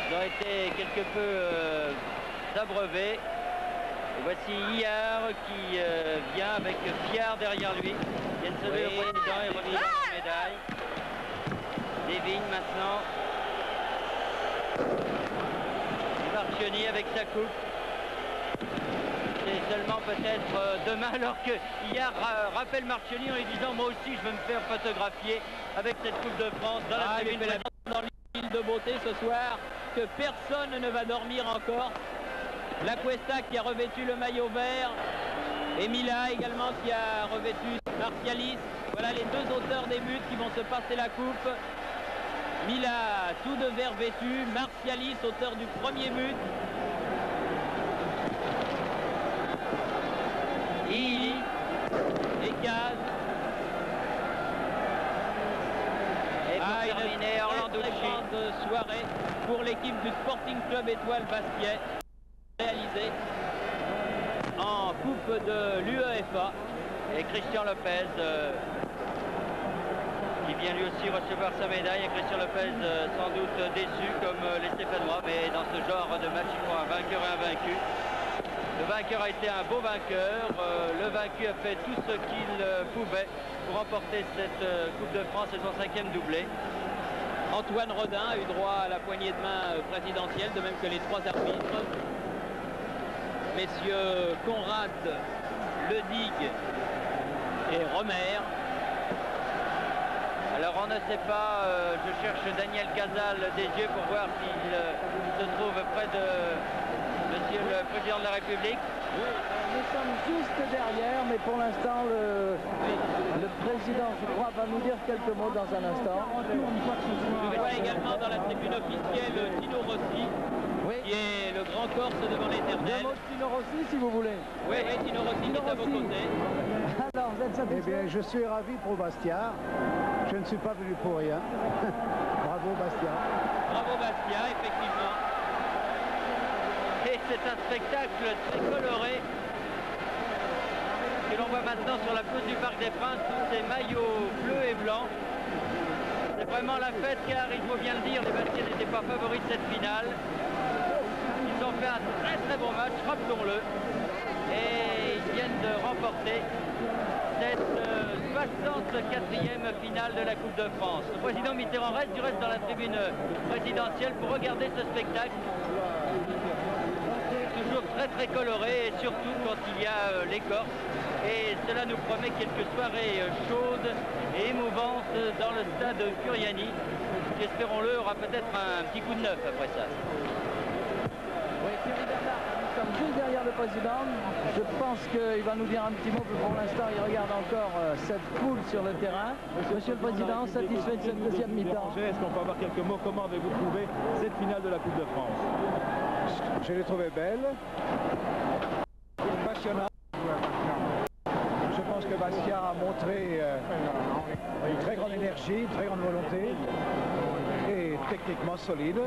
Ils ont été quelque peu abreuvés. Et voici Hillard qui vient avec Fiard derrière lui. Il vient de sauver le président et revenir dans la médaille. Desvignes maintenant. Et Marchionni avec sa coupe. C'est seulement peut-être demain, alors que Hillard rappelle Marchionni en lui disant moi aussi je veux me faire photographier avec cette Coupe de France dans la tribune. Dans l'île de beauté ce soir, que personne ne va dormir encore. La Cuesta qui a revêtu le maillot vert et Mila également qui a revêtu Martialis. Voilà les deux auteurs des buts qui vont se passer la coupe. Mila tout de vert vêtu, Martialis auteur du premier but. Illy et Caz. Et pour terminer, Orlando très grande soirée pour l'équipe du Sporting Club Étoile Basquiat, réalisée en coupe de l'UEFA. Et Christian Lopez qui vient lui aussi recevoir sa médaille. Et Christian Lopez sans doute déçu comme les Stéphanois, mais dans ce genre de match il faut un vainqueur et un vaincu. Le vainqueur a été un beau vainqueur. Le vaincu a fait tout ce qu'il pouvait pour remporter cette Coupe de France et son 5e doublé. Antoine Rodin a eu droit à la poignée de main présidentielle, de même que les trois arbitres. Messieurs Conrad, Ledig et Romer. Alors on ne sait pas, je cherche Daniel Casal des yeux pour voir s'il se trouve près de Monsieur le Président de la République. Oui, nous sommes juste derrière, mais pour l'instant, le Président, je crois, va nous dire quelques mots dans un instant. Je vois également dans la tribune officielle Tino Rossi, qui est le grand Corse devant l'Éternel. Un mot de Tino Rossi, si vous voulez. Oui, Tino Rossi est à vos côtés. Alors, vous êtes satisfait? Eh bien, je suis ravi pour Bastia. Je ne suis pas venu pour rien. Bravo, Bastia. Bravo, Bastia, effectivement. Et c'est un spectacle très coloré que l'on voit maintenant sur la pelouse du Parc des Princes, tous ces maillots bleus et blancs. C'est vraiment la fête car, il faut bien le dire, les Bastiais n'étaient pas favoris de cette finale. Ils ont fait un très très bon match, rappelons-le. Et ils viennent de remporter cette 64e finale de la Coupe de France. Le président Mitterrand reste du reste dans la tribune présidentielle pour regarder ce spectacle. Toujours très très coloré et surtout quand il y a les Corses. Et cela nous promet quelques soirées chaudes et émouvantes dans le stade Furiani, qui, espérons-le, aura peut-être un petit coup de neuf après ça. Oui, Thierry Bernard, nous sommes juste derrière le Président. Je pense qu'il va nous dire un petit mot, mais pour l'instant, il regarde encore cette foule sur le terrain. Monsieur le Président, satisfait de cette deuxième mi-temps? Est-ce qu'on peut avoir quelques mots? Comment avez-vous trouvé cette finale de la Coupe de France? Je l'ai trouvée belle, passionnante. Je pense que Bastia a montré une très grande énergie, une très grande volonté et techniquement solide.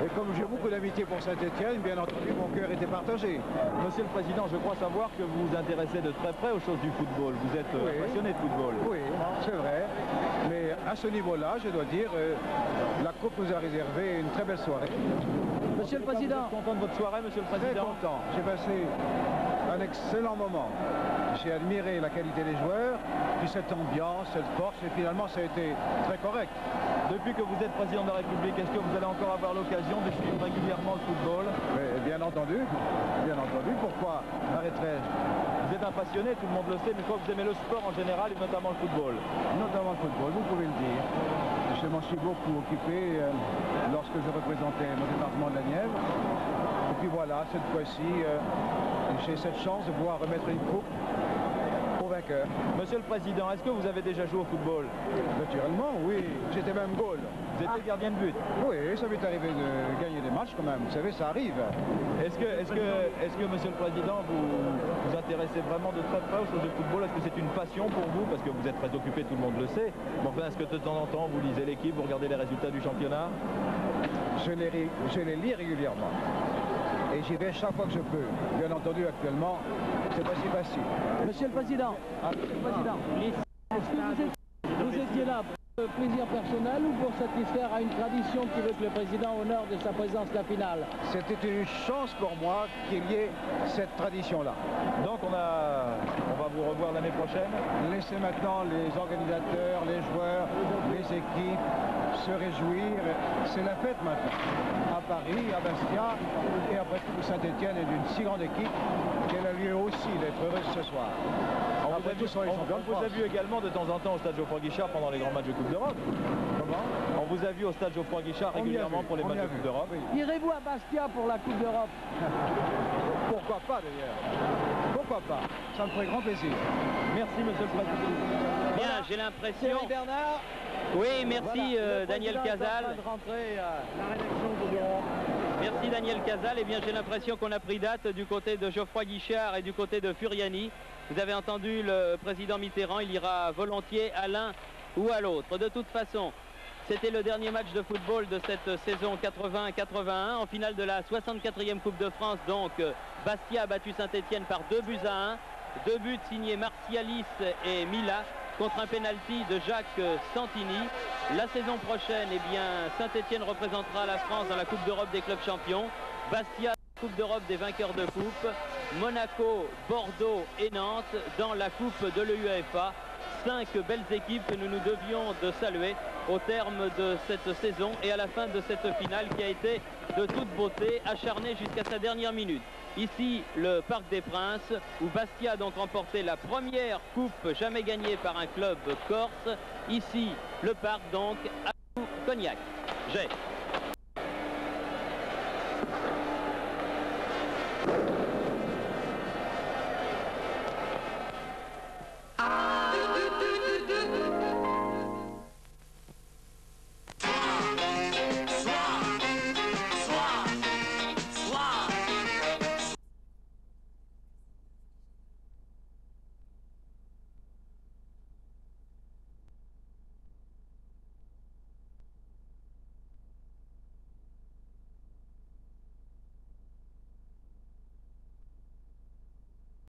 Et comme j'ai beaucoup d'amitié pour Saint-Étienne, bien entendu, mon cœur était partagé. Monsieur le Président, je crois savoir que vous vous intéressez de très près aux choses du football. Vous êtes passionné de football. Oui, c'est vrai. Mais à ce niveau-là, je dois dire, la Coupe nous a réservé une très belle soirée. Monsieur le Président. Vous êtes content de votre soirée, Monsieur le Très Président? content. J'ai passé un excellent moment. J'ai admiré la qualité des joueurs, puis cette ambiance, cette force, et finalement ça a été très correct. Depuis que vous êtes président de la République, est-ce que vous allez encore avoir l'occasion de suivre régulièrement le football? Mais, bien entendu, pourquoi arrêterais-je? Vous êtes un passionné, tout le monde le sait, mais je crois que vous aimez le sport en général et notamment le football. Notamment le football, vous pouvez le dire. Je m'en suis beaucoup occupé lorsque je représentais mon département de la Nièvre. Et puis voilà, cette fois-ci, j'ai cette chance de pouvoir remettre une coupe au vainqueur. Monsieur le Président, est-ce que vous avez déjà joué au football? Naturellement, oui. J'étais même goal. Vous étiez gardien de but? Oui, ça m'est arrivé de gagner des matchs quand même. Vous savez, ça arrive. Est-ce que, Monsieur le Président, vous vous intéressez vraiment de très près aux choses du football? Est-ce que c'est une passion pour vous? Parce que vous êtes très occupé, tout le monde le sait. Mais enfin, est-ce que de temps en temps, vous lisez l'équipe, vous regardez les résultats du championnat? Je les lis régulièrement. Et j'y vais chaque fois que je peux. Bien entendu, actuellement, c'est pas si facile. Monsieur le Président. Monsieur le Président. Est-ce que vous étiez là Plaisir personnel ou pour satisfaire à une tradition qui veut que le président honore de sa présence la finale? C'était une chance pour moi qu'il y ait cette tradition-là. Donc on va vous revoir l'année prochaine. Laissez maintenant les organisateurs, les joueurs, les équipes se réjouir. C'est la fête maintenant. À Paris, à Bastia et après tout Saint-Étienne est d'une si grande équipe qu'elle a lieu aussi d'être heureuse ce soir. On vous a vu également de temps en temps au stade Geoffroy-Guichard pendant les grands matchs de Coupe d'Europe. Comment? On vous a vu au stade Geoffroy-Guichard régulièrement pour les matchs de Coupe d'Europe. Irez-vous à Bastia pour la Coupe d'Europe? Pourquoi pas d'ailleurs? Pourquoi pas? Ça me ferait grand plaisir. Merci Monsieur le Président. Bien, j'ai l'impression... Thierry Bernard. Oui, merci Voilà, Daniel le président est en Casal. train de rentrer à la rédaction de l'Europe. Merci Daniel Casal. Eh bien, j'ai l'impression qu'on a pris date du côté de Geoffroy-Guichard et du côté de Furiani. Vous avez entendu le président Mitterrand, il ira volontiers à l'un ou à l'autre. De toute façon, c'était le dernier match de football de cette saison 80-81. En finale de la 64e Coupe de France, donc, Bastia a battu Saint-Étienne par 2-1. 2 buts signés Martialis et Mila contre un pénalty de Jacques Santini. La saison prochaine, eh bien, Saint-Étienne représentera la France dans la Coupe d'Europe des clubs champions. Bastia, Coupe d'Europe des vainqueurs de coupe. Monaco, Bordeaux et Nantes dans la Coupe de l'UEFA. 5 belles équipes que nous nous devions de saluer au terme de cette saison et à la fin de cette finale qui a été de toute beauté, acharnée jusqu'à sa dernière minute. Ici, le Parc des Princes, où Bastia a donc remporté la première coupe jamais gagnée par un club corse. Ici, le parc donc à Cognac. J'ai.